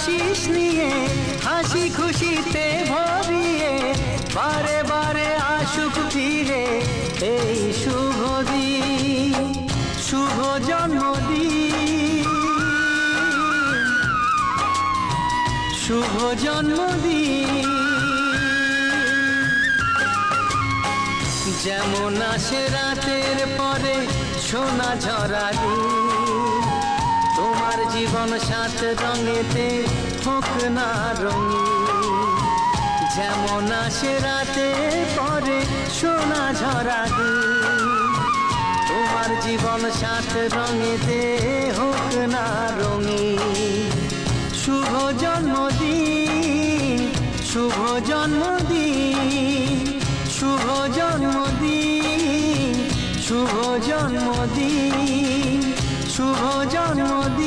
আশিস নিয়ে হাসি খুশিতে ভরিয়ে বারে বারে আসুক ফিরে এই শুভ দিন, শুভ জন্মদিন, শুভ জন্মদিন। যেমন আসে রাতের পরে সোনা ঝরা দিন, তোমার জীবন সাত রঙেতে হোক না রঙিন। যেমন আসে রাতের পরে সোনা ঝরা দিন, তোমার জীবন সাত রঙেতে হোক না রঙিন। শুভ জন্মদিন, শুভ জন্মদিন, শুভ জন্মদিন, শুভ জন্মদিন, শুভ জন্মদিন।